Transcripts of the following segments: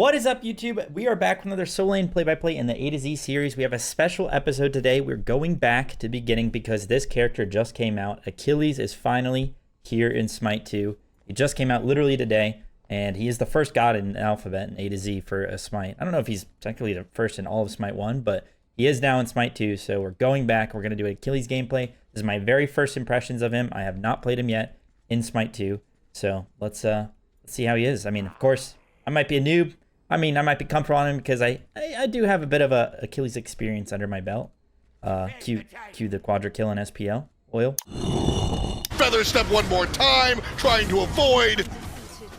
What is up, YouTube? We are back with another solo lane play-by-play in the A to Z series. We have a special episode today. We're going back to the beginning because this character just came out. Achilles is finally here in SMITE 2. He just came out literally today, and he is the first god in the alphabet in A to Z for a SMITE. I don't know if he's technically the first in all of SMITE 1, but he is now in SMITE 2, so we're going back. We're going to do an Achilles gameplay. This is my very first impressions of him. I have not played him yet in SMITE 2, so let's see how he is. I mean, of course, I might be a noob. I mean, I might be comfortable on him because I do have a bit of a Achilles experience under my belt. Cue the quadra kill in SPL. Oil. Feather step one more time, trying to avoid.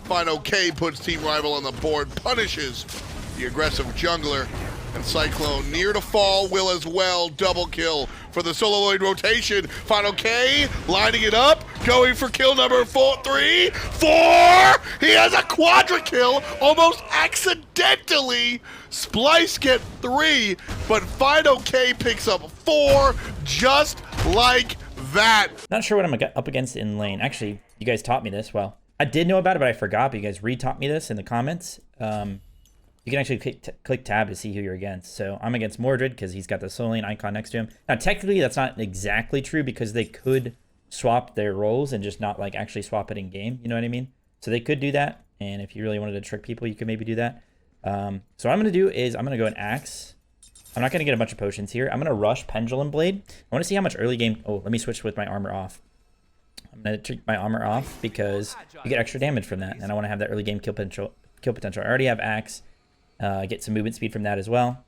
Fineokay puts team rival on the board, punishes the aggressive jungler. And Cyclone near to fall, will as well. Double kill for the solo lane rotation. Fineokay lining it up, going for kill number 3, 4. He has a quadra kill, almost accidentally. Splice get 3, but Fineokay picks up 4, just like that. Not sure what I'm up against in lane. Actually, you guys taught me this. Well, I did know about it, but I forgot. But you guys re-taught me this in the comments. You can actually click tab to see who you're against. So I'm against Mordred because he's got the solo lane icon next to him. Now, technically, that's not exactly true because they could swap their roles and just not like actually swap it in game. You know what I mean? So they could do that. And if you really wanted to trick people, you could maybe do that. So what I'm going to do is I'm going to go and Axe. I'm not going to get a bunch of potions here. I'm going to rush Pendulum Blade. I want to see how much early game... Oh, let me switch with my armor off. I'm going to treat my armor off because you get extra damage from that. And I want to have that early game kill potential. I already have Axe. Get some movement speed from that as well.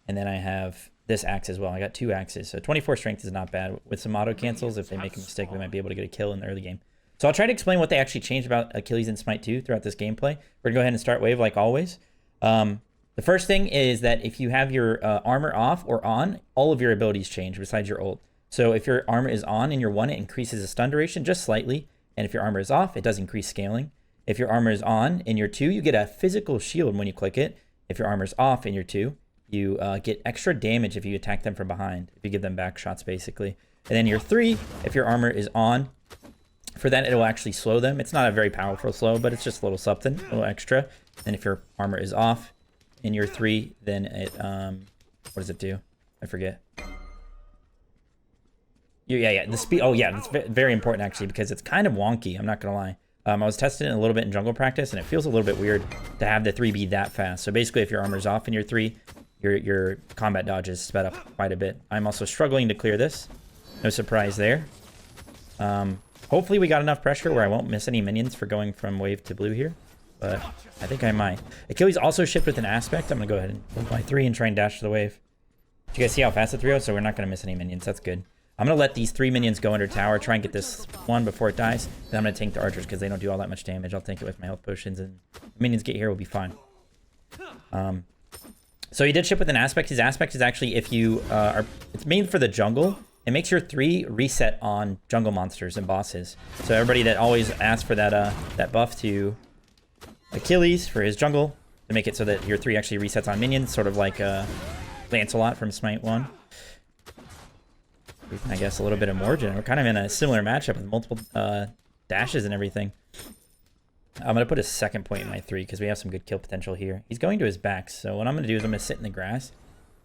And then I have this axe as well. I got 2 axes. So 24 strength is not bad. With some auto cancels, if they make a mistake, they might be able to get a kill in the early game. So I'll try to explain what they actually changed about Achilles and SMITE 2 throughout this gameplay. We're going to go ahead and start wave like always. The first thing is that if you have your armor off or on, all of your abilities change besides your ult. So if your armor is on in your 1, it increases the stun duration just slightly. And if your armor is off, it does increase scaling. If your armor is on in your 2, you get a physical shield when you click it. If your armor's off in your 2, you get extra damage if you attack them from behind, if you give them back shots, basically. And then your 3, if your armor is on, for that, it'll actually slow them. It's not a very powerful slow, but it's just a little something, a little extra. And if your armor is off in your 3, then it, what does it do? I forget. Yeah, the speed, oh yeah, it's very important actually, because it's kind of wonky, I'm not gonna lie. I was testing it a little bit in jungle practice, and it feels a little bit weird to have the 3 be that fast. So basically, if your armor's off in your 3, your combat dodge is sped up quite a bit. I'm also struggling to clear this. No surprise there. Hopefully, we got enough pressure where I won't miss any minions for going from wave to blue here, but I think I might. Achilles also shipped with an aspect. I'm going to go ahead and hold my 3 and try and dash to the wave. Did you guys see how fast the 3 goes? So we're not going to miss any minions. That's good. I'm going to let these 3 minions go under tower, try and get this 1 before it dies. Then I'm going to tank the archers because they don't do all that much damage. I'll tank it with my health potions, and the minions get here will be fine. So he did ship with an aspect. His aspect is actually if you it's made for the jungle. It makes your 3 reset on jungle monsters and bosses. So everybody that always asks for that buff to Achilles for his jungle, to make it so that your 3 actually resets on minions, sort of like Lancelot from SMITE 1. I guess a little bit of Morgan. We're kind of in a similar matchup with multiple dashes and everything. I'm going to put a second point in my 3 because we have some good kill potential here. He's going to his back, so what I'm going to do is I'm going to sit in the grass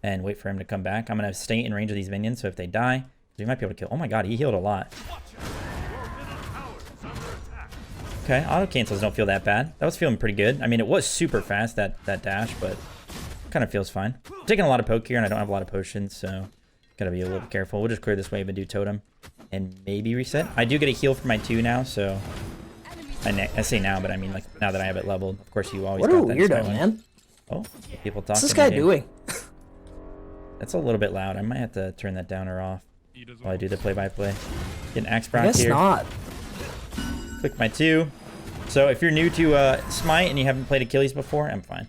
and wait for him to come back. I'm going to stay in range of these minions, so if they die, we might be able to kill. Oh my god, he healed a lot. Okay, auto cancels don't feel that bad. That was feeling pretty good. I mean, it was super fast, that dash, but kind of feels fine. I'm taking a lot of poke here, and I don't have a lot of potions, so... Gotta be a little careful. We'll just clear this wave and do totem and maybe reset. I do get a heal for my 2 now, so I say now, but I mean like now that I have it leveled. Of course, you always got that. What a weirdo, man. Oh, people talking. What's this guy doing? That's a little bit loud. I might have to turn that down or off while I do the play-by-play. Get an axe proc here. Guess not. Click my 2. So if you're new to SMITE and you haven't played Achilles before, I'm fine.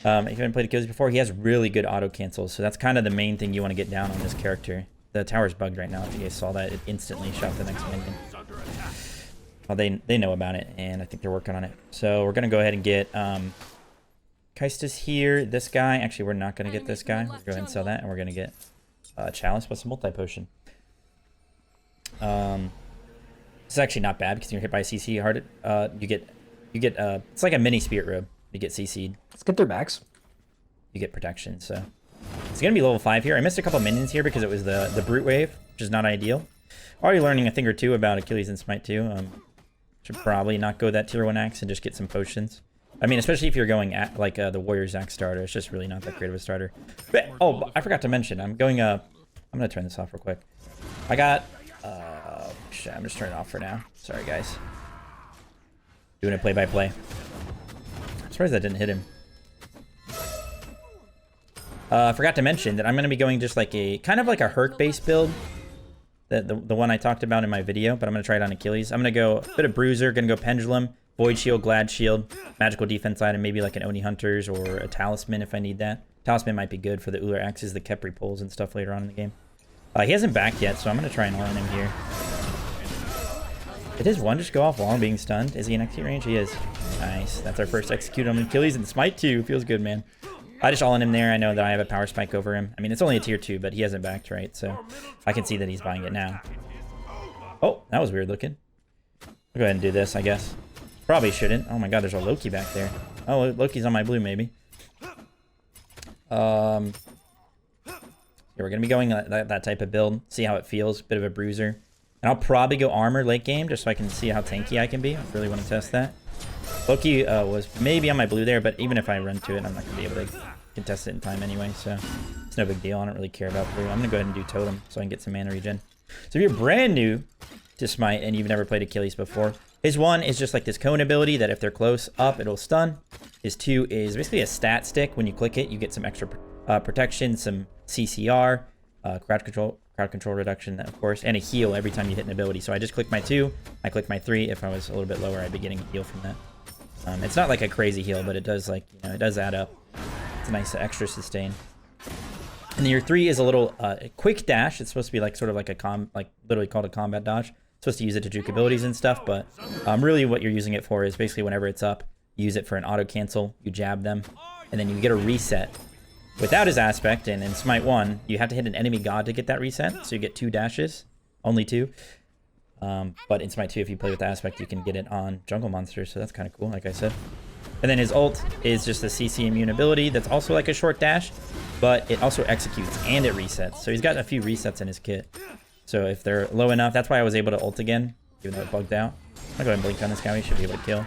If you haven't played Achilles before, he has really good auto cancels, so that's kind of the main thing you want to get down on this character. The tower's bugged right now. If you guys saw that, it instantly shot the next minion. Well, they know about it, and I think they're working on it. So we're going to go ahead and get Keistus here. This guy, actually, we're not going to get this guy. We'll go ahead and sell that, and we're going to get Chalice with some multi-potion. This is actually not bad because you're hit by CC hard. You get it's like a mini spirit robe. You get CC'd. Let's get their backs. You get protection, so it's gonna be level 5 here. I missed a couple minions here because it was the brute wave, which is not ideal. Already learning a thing or two about Achilles and Smite 2. Should probably not go that tier 1 axe and just get some potions. I mean, especially if you're going at like the Warrior's Axe starter, it's just really not that great of a starter. But, oh, I forgot to mention, I'm gonna turn this off real quick. I got shit, I'm just turning it off for now. Sorry guys. Doing a play-by-play. I'm surprised that didn't hit him. I forgot to mention that I'm gonna be going just like a kind of like a Herc based build. The one I talked about in my video, but I'm gonna try it on Achilles. I'm gonna go a bit of Bruiser, gonna go Pendulum, Void Shield, Glad Shield, Magical Defense item, maybe like an Oni Hunters or a Talisman if I need that. Talisman might be good for the Uller Axes, the Kepri pulls and stuff later on in the game. He hasn't backed yet, so I'm gonna try and all in him here. Did his one just go off while I'm being stunned? Is he in execute range? He is. Nice. That's our first execute on Achilles and Smite 2. Feels good, man. I just all in him there. I know that I have a power spike over him. I mean, it's only a tier 2, but he hasn't backed, right? So I can see that he's buying it now. Oh, that was weird looking. I'll go ahead and do this, I guess. Probably shouldn't. Oh my god, there's a Loki back there. Oh, Loki's on my blue, maybe. Yeah, we're going to be going that type of build. See how it feels. Bit of a bruiser. And I'll probably go armor late game just so I can see how tanky I can be. I really want to test that. Loki was maybe on my blue there, but even if I run to it, I'm not going to be able to contest it in time anyway, so it's no big deal. I don't really care about blue. I'm going to go ahead and do Totem so I can get some mana regen. So if you're brand new to Smite and you've never played Achilles before, his 1 is just like this cone ability that if they're close up, it'll stun. His 2 is basically a stat stick. When you click it, you get some extra protection, some CCR, crowd control reduction, of course, and a heal every time you hit an ability. So I just click my 2, I click my 3. If I was a little bit lower, I'd be getting a heal from that. It's not like a crazy heal, but it does, like, you know, it does add up. It's a nice extra sustain. And then your 3 is a little quick dash. It's supposed to be like sort of like literally called a combat dodge. It's supposed to use it to juke abilities and stuff, but really what you're using it for is basically whenever it's up, use it for an auto cancel. You jab them, and then you get a reset. Without his aspect, and in Smite 1, you have to hit an enemy god to get that reset, so you get 2 dashes, only 2. But in Smite 2, if you play with the aspect, you can get it on jungle monsters, so that's kind of cool, like I said. And then his ult is just a CC immune ability that's also like a short dash, but it also executes and it resets. So he's got a few resets in his kit. So if they're low enough, that's why I was able to ult again, even though it bugged out. I'll go ahead and blink on this guy. We should be able to kill.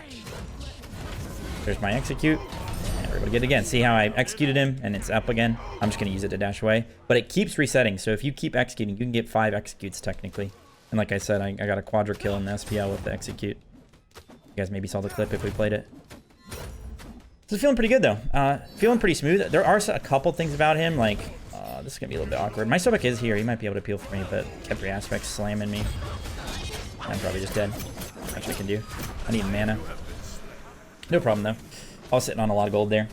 There's my execute. And we're able to get it again. See how I executed him and it's up again? I'm just going to use it to dash away. But it keeps resetting. So if you keep executing, you can get 5 executes technically. And like I said, I got a quadra kill in the SPL with the execute. You guys maybe saw the clip if we played it. So feeling pretty good though. Feeling pretty smooth. There are a couple things about him, like this is gonna be a little bit awkward. My Sobek is here. He might be able to peel for me, but Kepri aspect's slamming me. I'm probably just dead. That's what I can do. I need mana. No problem though. I was sitting on a lot of gold there.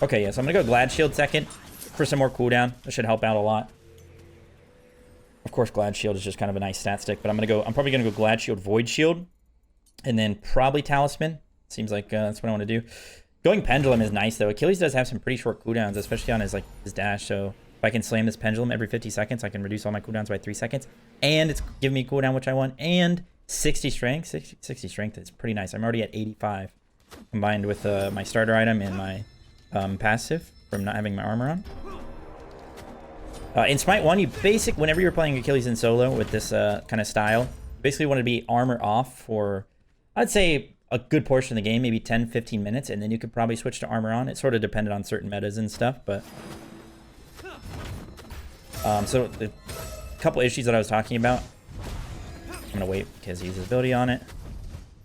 Okay, yeah, so I'm gonna go Glad Shield second for some more cooldown. That should help out a lot. Of course, Glad Shield is just kind of a nice stat stick, but I'm probably gonna go Glad Shield, Void Shield, and then probably Talisman. Seems like that's what I want to do. Going Pendulum is nice though. Achilles does have some pretty short cooldowns, especially on his dash. So if I can slam this Pendulum every 50 seconds, I can reduce all my cooldowns by 3 seconds, and it's giving me cooldown which I want, and 60 strength. 60 strength is pretty nice. I'm already at 85, combined with my starter item and my passive from not having my armor on. In Smite 1, whenever you're playing Achilles in solo with this kind of style, basically want to be armor off for, I'd say, a good portion of the game, maybe 10-15 minutes, and then you could probably switch to armor on. It sort of depended on certain metas and stuff, but so the couple issues that I was talking about, I'm gonna wait because he uses ability on it.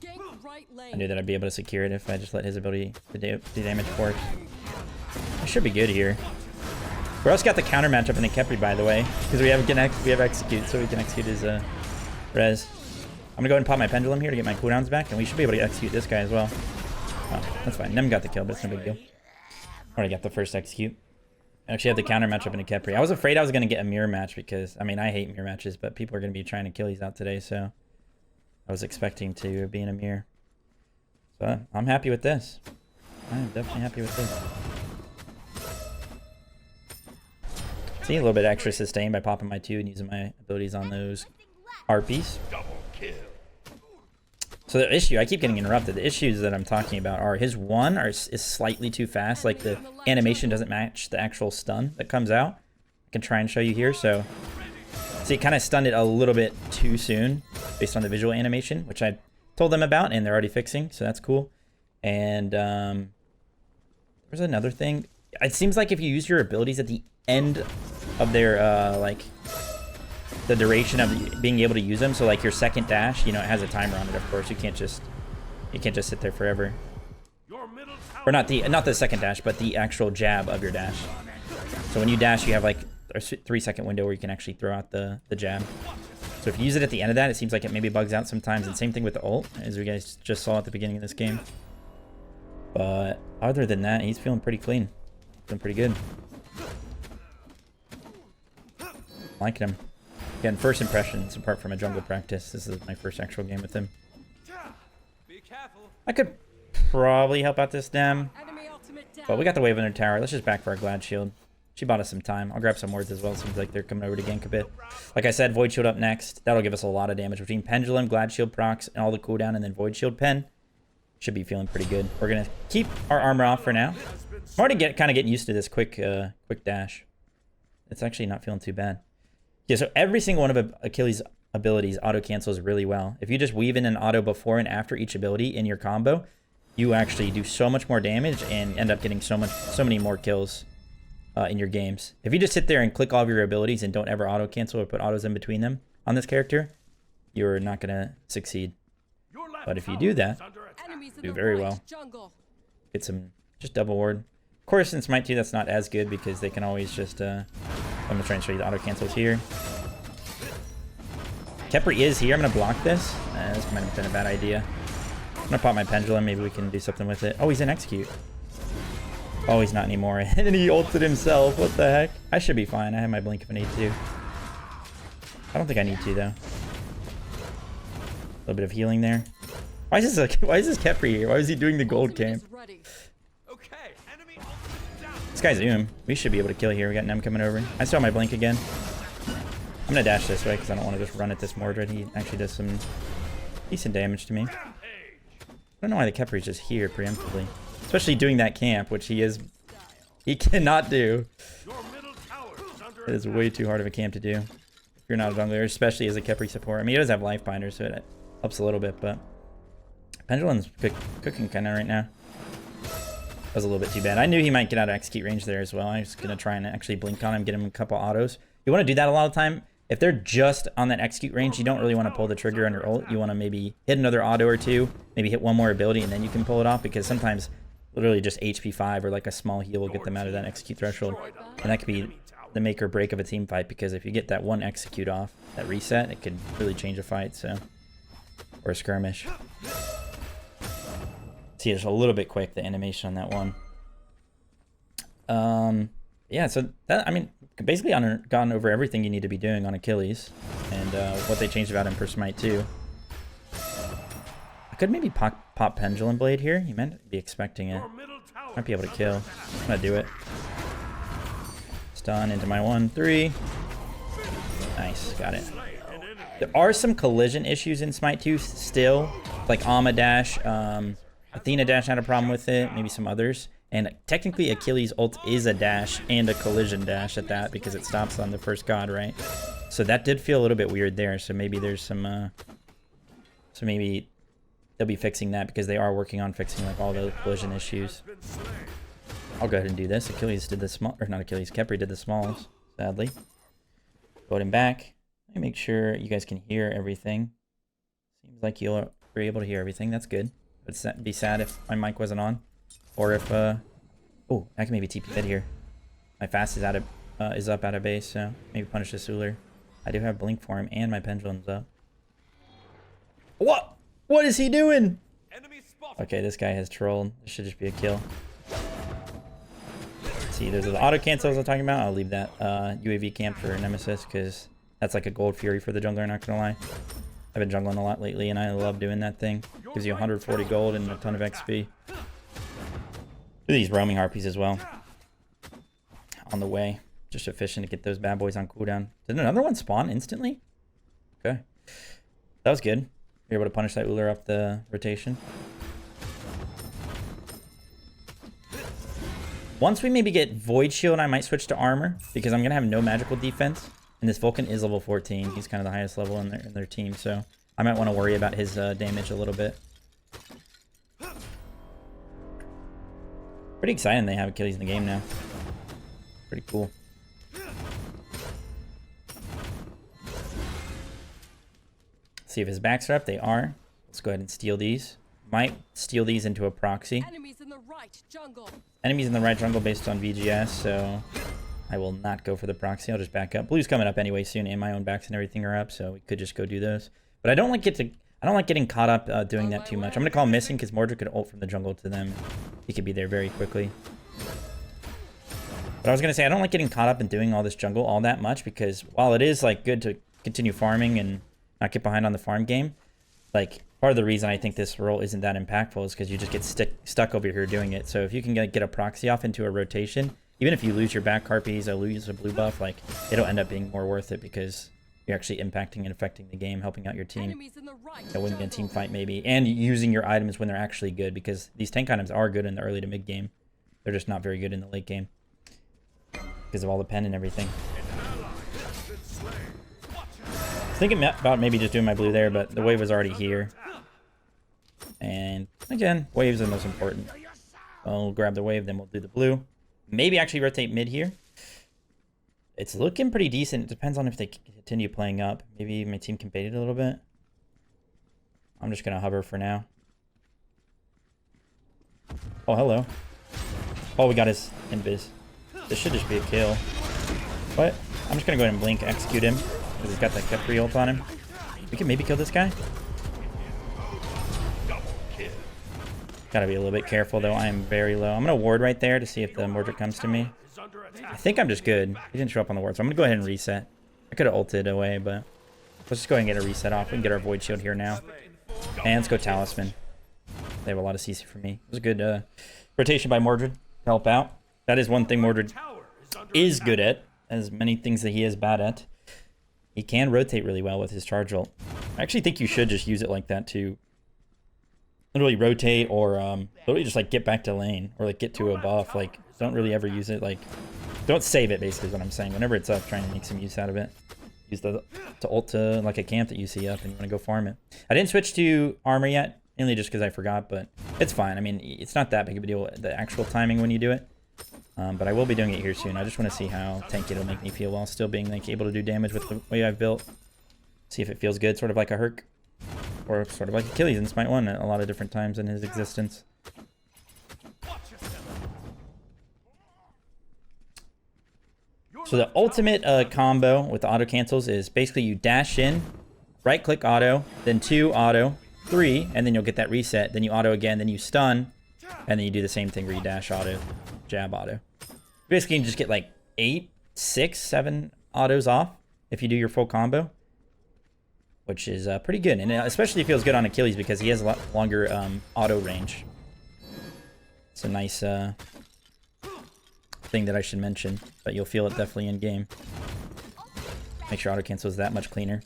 I knew that I'd be able to secure it if I just let his ability do damage for it. I should be good here. We also got the counter matchup in the Kepri, by the way, because we have execute, so we can execute his res. I'm gonna go ahead and pop my Pendulum here to get my cooldowns back, and we should be able to execute this guy as well. Oh, that's fine. Nem got the kill, but it's no big deal. Already got the first execute. I actually have the counter matchup in a Kepri. I was afraid I was gonna get a mirror match because, I mean, I hate mirror matches, but people are gonna be trying Achilles out today, so I was expecting to be in a mirror. So I'm happy with this. I am definitely happy with this. See, a little bit extra sustain by popping my 2 and using my abilities on those harpies. So the issue, I keep getting interrupted. The issues that I'm talking about are his one is slightly too fast. Like the animation doesn't match the actual stun that comes out. I can try and show you here. So see, it kind of stunned it a little bit too soon based on the visual animation, which I told them about and they're already fixing. So that's cool. And there's another thing. It seems like if you use your abilities at the end of their like the duration of being able to use them, so like your second dash, you know, it has a timer on it. Of course, you can't just sit there forever. Or not the second dash, but the actual jab of your dash. So when you dash, you have like a 3-second window where you can actually throw out the jab. So if you use it at the end of that, it seems like it maybe bugs out sometimes. And same thing with the ult, as you guys just saw at the beginning of this game. But other than that, he's feeling pretty clean. Feeling pretty good. Liking him. Again, first impressions, apart from a jungle practice, this is my first actual game with him. I could probably help out this Dem, but we got the wave in their tower. Let's just back for our Glad Shield. She bought us some time. I'll grab some wards as well. Seems like they're coming over to gank a bit. Like I said, Void Shield up next. That'll give us a lot of damage between Pendulum, Glad Shield procs, and all the cooldown, and then Void Shield pen. Should be feeling pretty good. We're going to keep our armor off for now. I'm already kind of getting used to this quick dash. It's actually not feeling too bad. Yeah, so every single one of Achilles' abilities auto-cancels really well. If you just weave in an auto before and after each ability in your combo, you actually do so much more damage and end up getting so many more kills in your games. If you just sit there and click all of your abilities and don't ever auto-cancel or put autos in between them on this character, you're not going to succeed. But if you do that, do very well. Get some just double ward. Of course, in SMITE 2, that's not as good because they can always just... I'm gonna try and show you the auto cancels here. Khepri is here. I'm gonna block this. This might have been a bad idea. I'm gonna pop my pendulum. Maybe we can do something with it. Oh, he's in execute. Oh, he's not anymore. And he ulted himself. What the heck? I should be fine. I have my blink if I need to. I don't think I need to though. A little bit of healing there. Why is this Khepri here? Why is he doing the gold camp? This guy's we should be able to kill here. We got Nem coming over. I still have my blink again. I'm gonna dash this way because I don't want to just run at this Mordred. He actually does some decent damage to me. I don't know why the Khepri's just here preemptively. Especially doing that camp, which he cannot do. It is way too hard of a camp to do if you're not a jungler, especially as a Khepri support. I mean, he does have life binder, so it helps a little bit, but Pendulum's cooking kind of right now. That was a little bit too bad. I knew he might get out of execute range there as well. I was going to try and actually blink on him, get him a couple autos. You want to do that a lot of the time. If they're just on that execute range, you don't really want to pull the trigger on your ult. You want to maybe hit another auto or two, maybe hit one more ability, and then you can pull it off, because sometimes literally just HP 5 or like a small heal will get them out of that execute threshold. And that could be the make or break of a team fight, because if you get that one execute off, that reset, it could really change a fight, so... Or a skirmish. See, it's a little bit quick, the animation on that one. Yeah, so that, I mean, basically gone over everything you need to be doing on Achilles, and what they changed about him for SMITE 2. I could maybe pop Pendulum Blade here. You might be expecting it. Might be able to kill. I'm gonna do it. Stun into my 1-3. Nice, got it. There are some collision issues in SMITE 2 still, like Amma Dash, Athena Dash had a problem with it, maybe some others. And technically Achilles ult is a dash and a collision dash at that, because it stops on the first god, right? So that did feel a little bit weird there. So maybe there's some, so maybe they'll be fixing that, because they are working on fixing like all the collision issues. I'll go ahead and do this. Achilles did the small, or not Achilles, Khepri did the smalls, sadly. Vote him back. Let me make sure you guys can hear everything. Seems like you're able to hear everything. That's good. But be sad if my mic wasn't on. Or if, oh, I can maybe TP mid here. My fast is up out of base, so maybe punish the Suler. I do have blink for him, and my pendulum's up. What? What is he doing? Okay, this guy has trolled. This should just be a kill. See, there's the auto cancels I'm talking about. I'll leave that UAV camp for Nemesis, because that's like a gold fury for the jungler, not gonna lie. I've been jungling a lot lately, and I love doing that thing. Gives you 140 gold and a ton of XP. Do these roaming harpies as well. On the way. Just efficient to get those bad boys on cooldown. Did another one spawn instantly? Okay. That was good. You're able to punish that Uller up the rotation. Once we maybe get Void Shield, I might switch to armor because I'm going to have no magical defense. And this Vulcan is level 14. He's kind of the highest level in their team. So I might want to worry about his damage a little bit. Pretty exciting they have Achilles in the game now. Pretty cool. See if his backs are up. They are. Let's go ahead and steal these. Might steal these into a proxy. Enemies in the right jungle. Enemies in the right jungle based on VGS, so I will not go for the proxy. I'll just back up. Blue's coming up anyway soon, and my own backs and everything are up, so we could just go do those. But I don't like getting caught up doing that too much. I'm gonna call missing because Mordred could ult from the jungle to them. He could be there very quickly. But I was gonna say I don't like getting caught up in doing all this jungle all that much because while it is like good to continue farming and not get behind on the farm game, like part of the reason I think this role isn't that impactful is because you just get stuck over here doing it. So if you can get a proxy off into a rotation, even if you lose your back harpies or lose a blue buff, like it'll end up being more worth it because you're actually impacting and affecting the game, helping out your team. That wouldn't be a team fight maybe, and using your items when they're actually good because these tank items are good in the early to mid game. They're just not very good in the late game because of all the pen and everything. Thinking about maybe just doing my blue there, but the wave was already here. And again, waves are the most important. I'll grab the wave, then we'll do the blue. Maybe actually rotate mid here. It's looking pretty decent. It depends on if they continue playing up. Maybe my team can bait it a little bit. I'm just going to hover for now. Oh, hello. Oh, we got his invis. This should just be a kill. But I'm just going to go ahead and blink, execute him. Because he's got that Kepri ult on him. We can maybe kill this guy. Gotta be a little bit careful though. I am very low. I'm gonna ward right there to see if the Mordred comes to me. I think I'm just good. He didn't show up on the ward, so I'm gonna go ahead and reset. I could have ulted away, but let's just go ahead and get a reset off. We can get our Void Shield here now. And let's go Talisman. They have a lot of CC for me. It was a good rotation by Mordred to help out. That is one thing Mordred is good at, as many things that he is bad at. He can rotate really well with his charge ult. I actually think you should just use it like that to literally rotate or literally just like get back to lane or like get to a buff. Like don't really ever use it. Like don't save it basically is what I'm saying. Whenever it's up, trying to make some use out of it. Use to ult to like a camp that you see up and you want to go farm it. I didn't switch to armor yet, mainly just because I forgot, but it's fine. I mean, it's not that big of a deal, the actual timing when you do it. But I will be doing it here soon. I just want to see how tanky it'll make me feel while still being like able to do damage with the way I've built. See if it feels good, sort of like a Herc. Or sort of like Achilles in SMITE 1 at a lot of different times in his existence. So the ultimate combo with the auto cancels is basically you dash in, right click auto, then 2 auto, 3, and then you'll get that reset. Then you auto again, then you stun, and then you do the same thing where you dash auto, jab auto. Basically you can just get like 8, 6, 7 autos off if you do your full combo. Which is pretty good, and it especially feels good on Achilles because he has a lot longer auto range. It's a nice thing that I should mention, but you'll feel it definitely in game. Make sure auto cancel is that much cleaner.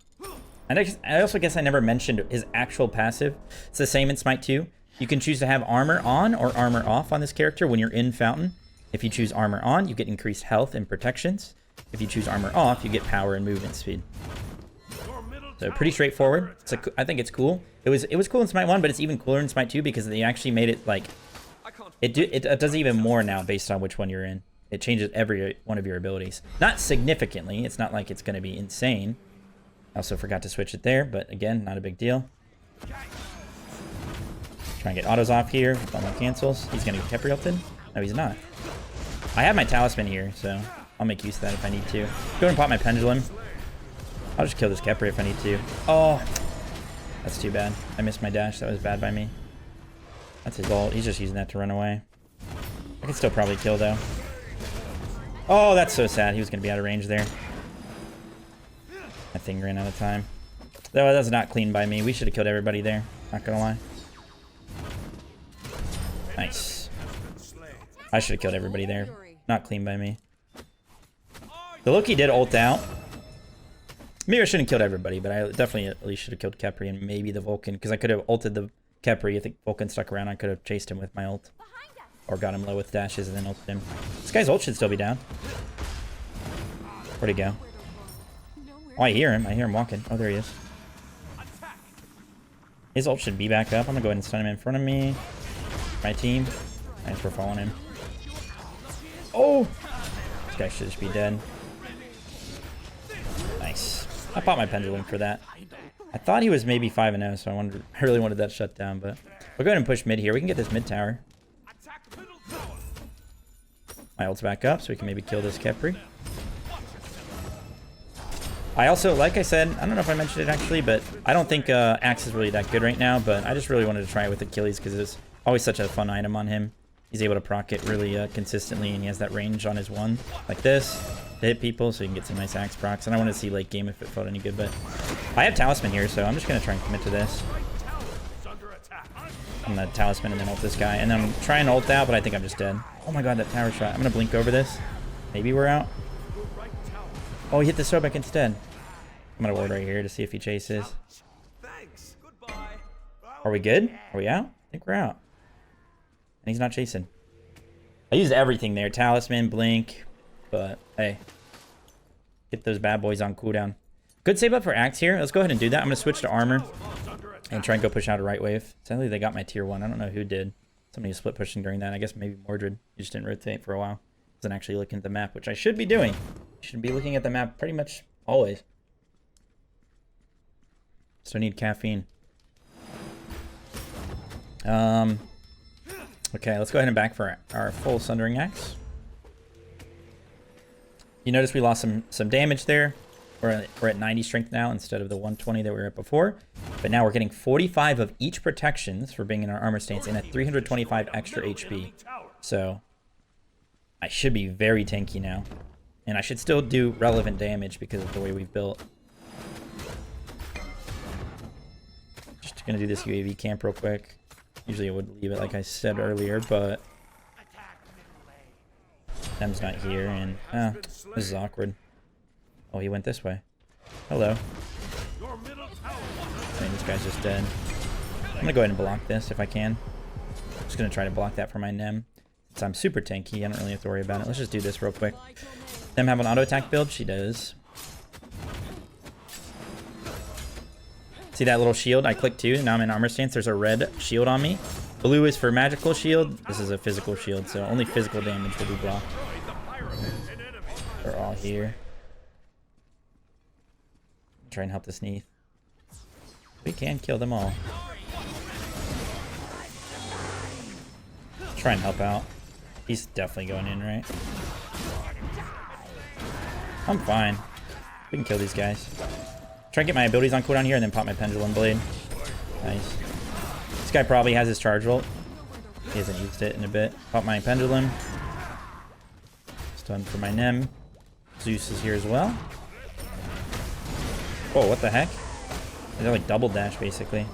And I also guess I never mentioned his actual passive. It's the same in SMITE 2. You can choose to have armor on or armor off on this character when you're in Fountain. If you choose armor on, you get increased health and protections. If you choose armor off, you get power and movement speed. So pretty straightforward. I think it's cool. It was cool in SMITE 1, but it's even cooler in SMITE 2 because they actually made it like it does even more now based on which one you're in. It changes every one of your abilities. Not significantly. It's not like it's going to be insane. I also forgot to switch it there, but again, not a big deal. Try and get autos off here. Bundle cancels. He's going to get Kepri ulted. No, he's not. I have my Talisman here, so I'll make use of that if I need to. Go ahead and pop my Pendulum. I'll just kill this Kepri if I need to. Oh, that's too bad. I missed my dash. That was bad by me. That's his ult. He's just using that to run away. I can still probably kill, though. Oh, that's so sad. He was going to be out of range there. That thing ran out of time. Though that's not clean by me. We should have killed everybody there. Not going to lie. Nice. I should have killed everybody there. Not clean by me. The Loki did ult out. Maybe I shouldn't have killed everybody, but I definitely at least should have killed Khepri and maybe the Vulcan, because I could have ulted the Khepri. I think Vulcan stuck around. I could have chased him with my ult. Or got him low with dashes and then ulted him. This guy's ult should still be down. Where'd he go? Oh, I hear him. I hear him walking. Oh, there he is. His ult should be back up. I'm gonna go ahead and stun him in front of me. My team. Thanks for following him. Oh! This guy should just be dead. Nice. I bought my pendulum for that. I thought he was maybe 5-0, so I really wanted that shut down, but we'll go ahead and push mid here. We can get this mid tower. My ult's back up, so we can maybe kill this Khepri. I also, like I said, I don't know if I mentioned it actually, but I don't think Axe is really that good right now, but I just really wanted to try it with Achilles because it's always such a fun item on him. He's able to proc it really consistently, and he has that range on his one, like this, to hit people, so you can get some nice Axe procs. And I want to see late game if it felt any good, but I have Talisman here, so I'm just going to try and commit to this. I'm going to Talisman and then ult this guy, and then I'm trying to ult out, but I think I'm just dead. Oh my god, that tower shot. I'm going to blink over this. Maybe we're out. Oh, he hit the Sobek instead. I'm going to ward right here to see if he chases. Are we good? Are we out? I think we're out. And he's not chasing. I used everything there. Talisman, blink. But, hey. Get those bad boys on cooldown. Good save up for Axe here. Let's go ahead and do that. I'm going to switch to armor. And try and go push out a right wave. Sadly, they got my tier 1. I don't know who did. Somebody was split pushing during that. I guess maybe Mordred. He just didn't rotate for a while. Wasn't actually looking at the map, which I should be doing. Should be looking at the map pretty much always. So I need caffeine. Okay, let's go ahead and back for our full Sundering Axe. You notice we lost some damage there. We're at 90 strength now instead of the 120 that we were at before. But now we're getting 45 of each protections for being in our armor stance and at 325 extra HP. So I should be very tanky now. And I should still do relevant damage because of the way we've built. Just gonna do this UAV camp real quick. Usually I would leave it like I said earlier, but Them's not here, and this is awkward. Oh, he went this way. Hello. I mean, this guy's just dead. I'm gonna go ahead and block this if I can. Just gonna try to block that for my Nem. Since I'm super tanky, I don't really have to worry about it. Let's just do this real quick. Nem have an auto attack build? She does. See that little shield? I clicked 2, now I'm in armor stance. There's a red shield on me. Blue is for magical shield. This is a physical shield, so only physical damage will be blocked. They're all here. Try and help this Neath. We can kill them all. Try and help out. He's definitely going in, right? I'm fine. We can kill these guys. Try and get my abilities on cooldown here and then pop my pendulum blade. Nice. This guy probably has his charge ult. He hasn't used it in a bit. Pop my pendulum. Stun for my Nem. Zeus is here as well. Whoa, what the heck? They're like double dash basically.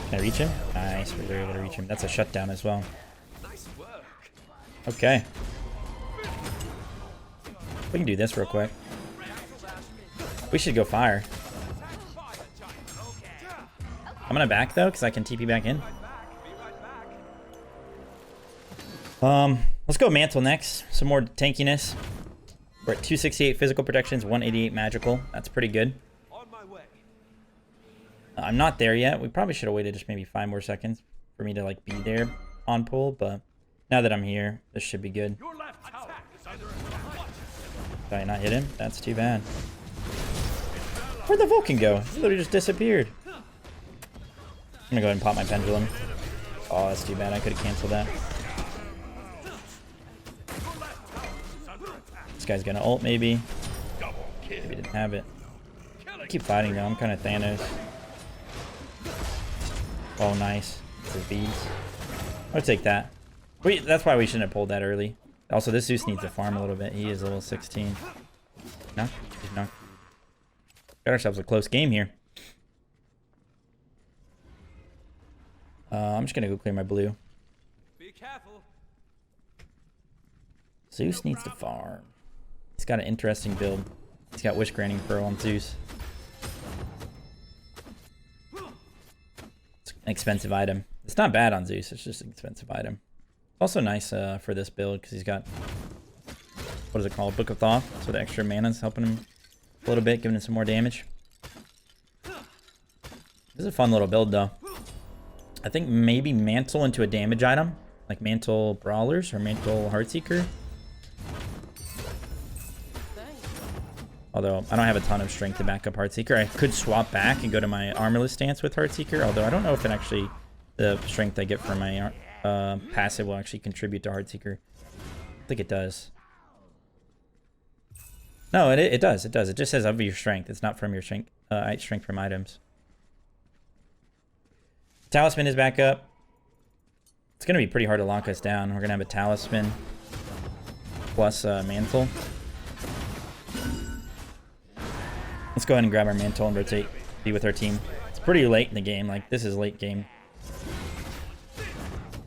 Can I reach him? Nice, we're able to reach him. That's a shutdown as well. Okay. We can do this real quick. We should go fire. I'm gonna back though, because I can TP back in. Let's go Mantle next. Some more tankiness. We're at 268 physical protections, 188 magical. That's pretty good. I'm not there yet. We probably should have waited just maybe 5 more seconds for me to like be there on pull, but now that I'm here, this should be good. Did I not hit him? That's too bad. Where'd the Vulcan go? He literally just disappeared. I'm gonna go ahead and pop my pendulum. Oh, that's too bad. I could have canceled that. This guy's gonna ult, maybe. Maybe didn't have it. I keep fighting though. I'm kind of Thanos. Oh, nice. This is beads. I'll take that. That's why we shouldn't have pulled that early. Also, this Zeus needs to farm a little bit. He is level 16. No, he's not. Got ourselves a close game here. I'm just gonna go clear my blue. Be careful. Zeus needs to farm. He's got an interesting build. He's got Wish Granting Pearl on Zeus. It's an expensive item. It's not bad on Zeus, it's just an expensive item. Also nice for this build because he's got, what is it called? Book of Thoth. So the extra mana's helping him a little bit, giving him some more damage. This is a fun little build though. I think maybe Mantle into a damage item, like Mantle Brawlers or Mantle Heartseeker. Although I don't have a ton of strength to back up Heartseeker. I could swap back and go to my armorless stance with Heartseeker, although I don't know if it actually, the strength I get from my passive will actually contribute to Heartseeker. I think it does. No, it does. It does. It just says of your strength. It's not from your strength, strength from items. Talisman is back up. It's going to be pretty hard to lock us down. We're going to have a Talisman plus Mantle. Let's go ahead and grab our Mantle and rotate, be with our team. It's pretty late in the game. Like, this is late game.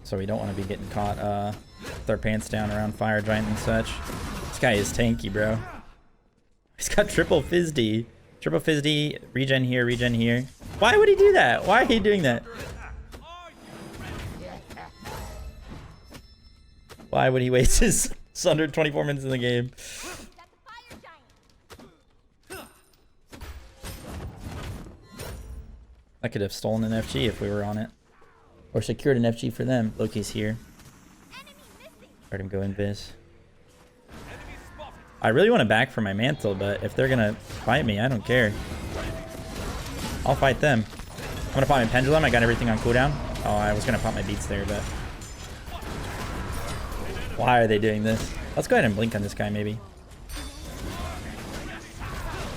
So we don't want to be getting caught with our pants down around Fire Giant and such. This guy is tanky, bro. He's got triple Fizz-D. Triple Fizz-D, regen here, regen here. Why would he do that? Why are he doing that? Why would he waste his 124 minutes in the game? I could have stolen an FG if we were on it. Or secured an FG for them. Loki's here. Let him go in biz. I really want to back for my Mantle, but if they're going to fight me, I don't care. I'll fight them. I'm going to pop my Pendulum. I got everything on cooldown. Oh, I was going to pop my beats there, but... Why are they doing this? Let's go ahead and blink on this guy, maybe.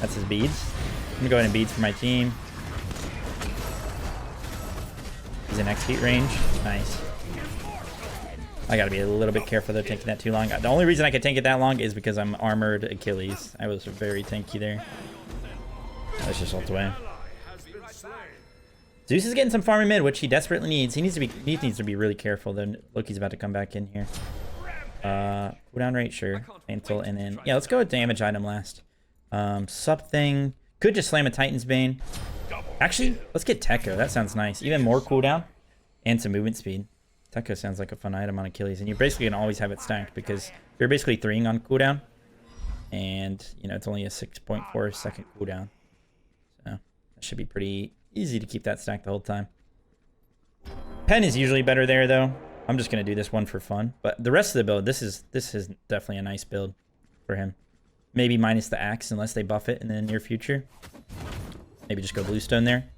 That's his beads. I'm going to go ahead and beads for my team. He's in execute range. Nice. I gotta be a little bit careful though, taking that too long. The only reason I could tank it that long is because I'm armored Achilles. I was very tanky there. Let's just ult away. Zeus is getting some farming mid, which he desperately needs. He needs to be really careful. Then Loki's about to come back in here. Cooldown rate, sure. Mantle, and then yeah, let's go with damage item last. Something could just slam a Titan's Bane. Actually, let's get Tekko. That sounds nice. Even more cooldown and some movement speed. Tekko sounds like a fun item on Achilles, and you're basically gonna always have it stacked because you're basically 3ing on cooldown, and you know it's only a 6.4 second cooldown, so that should be pretty easy to keep that stacked the whole time. Pen is usually better there though. I'm just gonna do this one for fun, but the rest of the build, this is definitely a nice build for him. Maybe minus the axe unless they buff it in the near future. Maybe just go Bluestone there,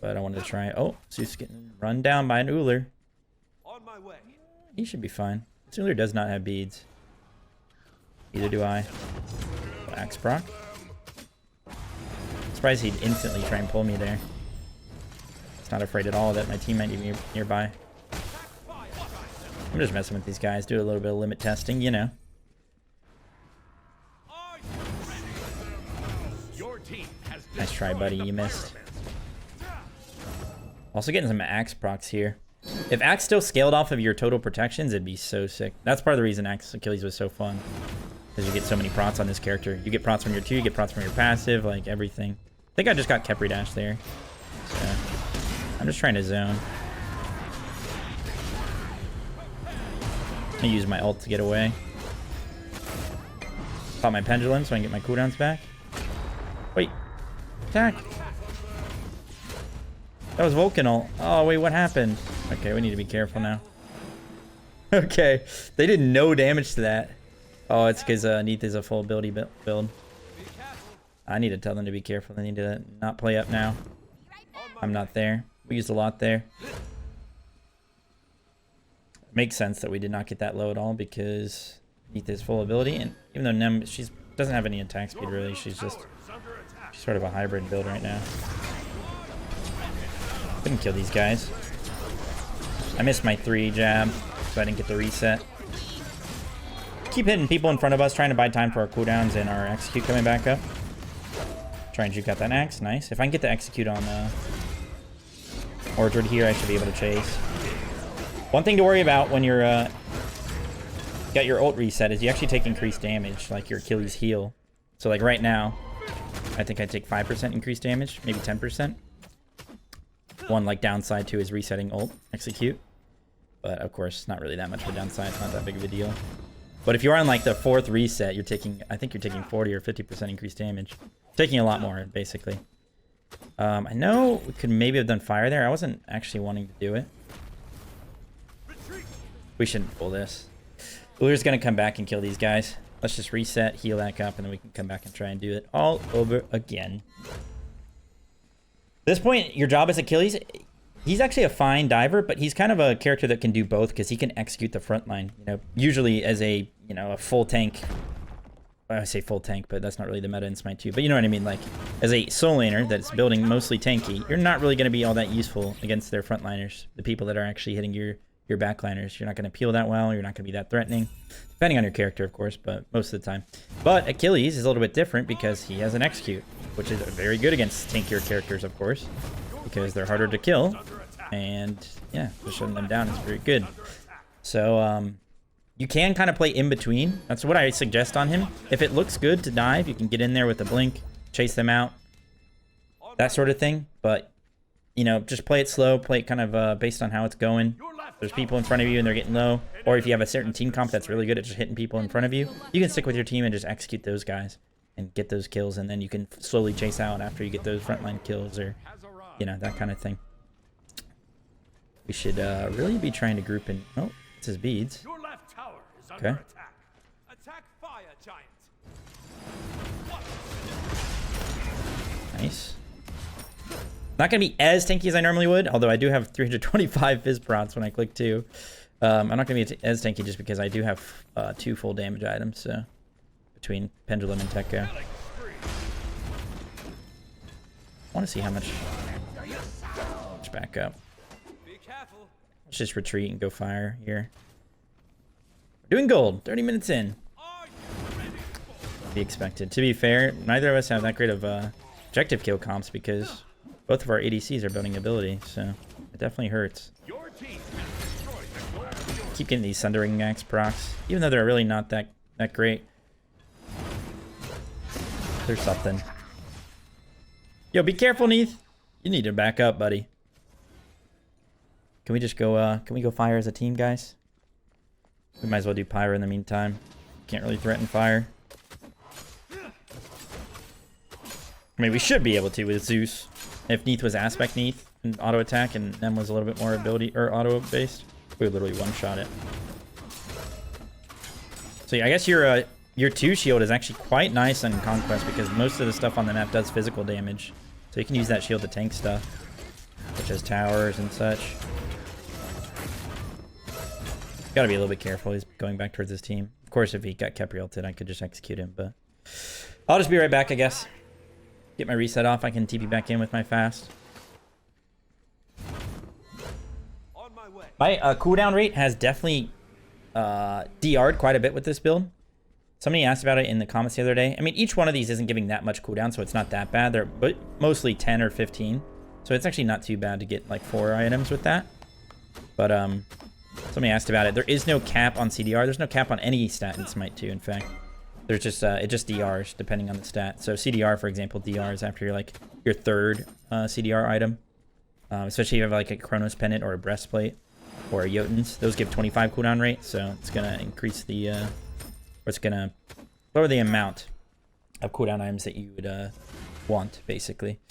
but I wanted to try. Oh, Zeus getting run down by an Uller. He should be fine. This Uller does not have beads. Either do I. Axe proc. Surprised he'd instantly try and pull me there. He's not afraid at all that my team might be nearby. I'm just messing with these guys. Do a little bit of limit testing, you know. Nice try, buddy. You missed. Also getting some axe procs here. If axe still scaled off of your total protections, it'd be so sick. That's part of the reason axe Achilles was so fun. Because you get so many procs on this character. You get procs from your 2, you get procs from your passive, like everything. I think I just got Kepri Dash there. So I'm just trying to zone. I use my ult to get away. Pop my Pendulum so I can get my cooldowns back. Wait. Attack. That was Vulcan ult. Oh, wait, what happened? Okay, we need to be careful now. Okay, they did no damage to that. Oh, it's because Neath is a full ability build. I need to tell them to be careful. They need to not play up now. I'm not there. We used a lot there. It makes sense that we did not get that low at all because Neath is full ability. And even though Nem, she doesn't have any attack speed really. She's sort of a hybrid build right now. Couldn't kill these guys. I missed my 3 jab, so I didn't get the reset. Keep hitting people in front of us, trying to buy time for our cooldowns and our execute coming back up. Try and juke out that axe. Nice. If I can get the execute on Ordred here, I should be able to chase. One thing to worry about when you're got your ult reset is you actually take increased damage, like your Achilles heal. So like right now, I think I take 5% increased damage, maybe 10%. One like downside to is resetting ult execute. But of course, not really that much of a downside. It's not that big of a deal. But if you're on like the 4th reset, you're taking, I think you're taking 40 or 50% increased damage. Taking a lot more, basically. I know we could maybe have done fire there. I wasn't actually wanting to do it. We shouldn't pull this. We're just going to come back and kill these guys. Let's just reset, heal back up, and then we can come back and try and do it all over again. At this point, your job as Achilles, he's actually a fine diver, but he's kind of a character that can do both because he can execute the front line. You know, usually as a, you know, a full tank. I say full tank, but that's not really the meta in SMITE 2. But you know what I mean? Like, as a soul laner that's building mostly tanky, you're not really going to be all that useful against their frontliners, the people that are actually hitting your backliners. You're not going to peel that well. You're not going to be that threatening. Depending on your character, of course, but most of the time. But Achilles is a little bit different because he has an execute, which is very good against tankier characters, of course, because they're harder to kill. And, yeah, just shutting them down is very good. So, you can kind of play in between. That's what I suggest on him. If it looks good to dive, you can get in there with a blink, chase them out, that sort of thing. But, you know, just play it slow, play it kind of based on how it's going. There's people in front of you and they're getting low. Or if you have a certain team comp that's really good at just hitting people in front of you, you can stick with your team and just execute those guys and get those kills. And then you can slowly chase out after you get those frontline kills or, you know, that kind of thing. We should really be trying to group in. Oh, it's his beads. Okay. Nice. Not going to be as tanky as I normally would, although I do have 325 Fizz Prots when I click 2. I'm not going to be as tanky just because I do have 2 full damage items, so between Pendulum and Tekka. I want to see how much. Let's back up. Let's just retreat and go fire here. We're doing gold, 30 minutes in. Be expected. To be fair, neither of us have that great of objective kill comps because both of our ADCs are building ability, so it definitely hurts. Keep getting these Sundering Axe procs, even though they're really not that great. There's something. Yo, be careful, Neith. You need to back up, buddy. Can we just go, can we go fire as a team, guys? We might as well do Pyro in the meantime. Can't really threaten fire. I mean, we should be able to with Zeus. If Neith was Aspect Neith and auto attack and Nem was a little bit more ability or auto based, we would literally one-shot it. So yeah, I guess your 2 shield is actually quite nice on Conquest because most of the stuff on the map does physical damage. So you can use that shield to tank stuff, such as towers and such. Gotta be a little bit careful. He's going back towards his team. Of course, if he got Keprielted, I could just execute him, but I'll just be right back, I guess. Get my reset off. I can TP back in with my fast. My cooldown rate has definitely DR'd quite a bit with this build. Somebody asked about it in the comments the other day. I mean, each one of these isn't giving that much cooldown, so it's not that bad. They're mostly 10 or 15. So it's actually not too bad to get like 4 items with that. But somebody asked about it. There is no cap on CDR. There's no cap on any stat in SMITE 2, in fact. There's just, it just DRs depending on the stat. So CDR, for example, DRs after your, like, your 3rd CDR item. Especially if you have, like, a Chronos Pendant or a Breastplate or a Jotun's. Those give 25 cooldown rate, so it's going to increase the, or it's going to lower the amount of cooldown items that you would want, basically.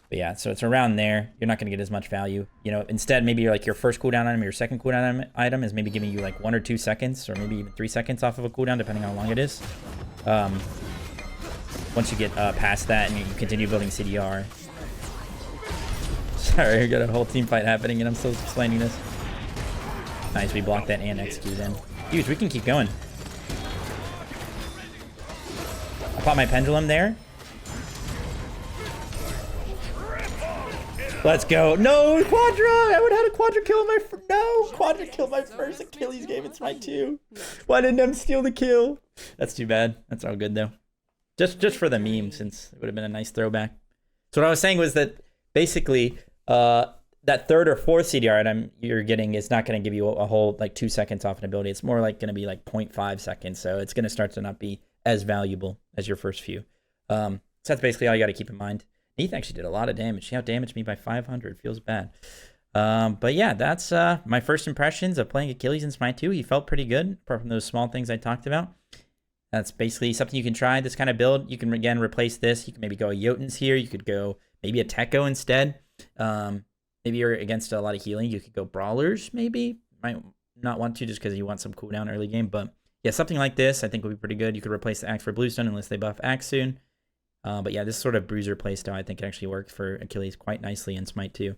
But yeah, so it's around there. You're not going to get as much value. You know, instead, maybe you're like your first cooldown item or your second cooldown item is maybe giving you like 1 or 2 seconds or maybe even 3 seconds off of a cooldown, depending on how long it is. Once you get past that and you continue building CDR. Sorry, I got a whole team fight happening and I'm still explaining this. Nice, we blocked that and executed then. Huge, we can keep going. I popped my Pendulum there. Let's go. No, Quadra! I would have had a Quadra kill in my Quadra killed my first Achilles game in SMITE 2. Why didn't them steal the kill? That's too bad. That's all good though. Just for the meme, since it would have been a nice throwback. So what I was saying was that basically the that third or fourth CDR item you're getting is not going to give you a whole like 2 seconds off an ability. It's more like going to be like 0.5 seconds. So it's going to start to not be as valuable as your first few. So that's basically all you got to keep in mind. Neith actually did a lot of damage. She outdamaged me by 500. Feels bad. But yeah, that's my first impressions of playing Achilles in Smite 2. He felt pretty good, apart from those small things I talked about. That's basically something you can try, this kind of build. You can, again, replace this. You can maybe go a Jotuns here. You could go maybe a Tekko instead. Maybe you're against a lot of healing. You could go Brawlers, maybe. Might not want to just because you want some cooldown early game. But yeah, something like this I think would be pretty good. You could replace the Axe for Bluestone unless they buff Axe soon. But yeah, this sort of bruiser playstyle I think actually works for Achilles quite nicely in Smite 2.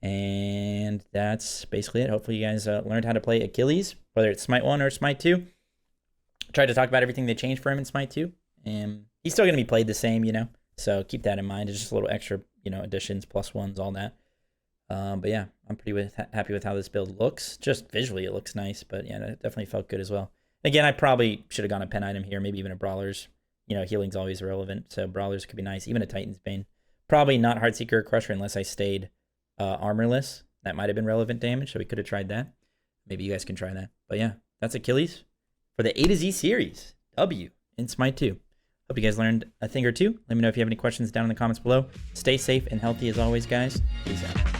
And that's basically it. Hopefully you guys learned how to play Achilles, whether it's Smite 1 or Smite 2. Tried to talk about everything they changed for him in Smite 2. And he's still going to be played the same, you know. So keep that in mind. It's just a little extra, you know, additions, plus ones, all that. But yeah, I'm pretty happy with how this build looks. Just visually it looks nice, but yeah, it definitely felt good as well. Again, I probably should have gone a pen item here, maybe even a Brawlers. You know, healing's always relevant, so Brawlers could be nice. Even a Titan's Bane. Probably not Heartseeker or Crusher unless I stayed armorless. That might have been relevant damage, so we could have tried that. Maybe you guys can try that. But yeah, that's Achilles for the A to Z series. W in Smite 2. Hope you guys learned a thing or two. Let me know if you have any questions down in the comments below. Stay safe and healthy as always, guys. Peace out.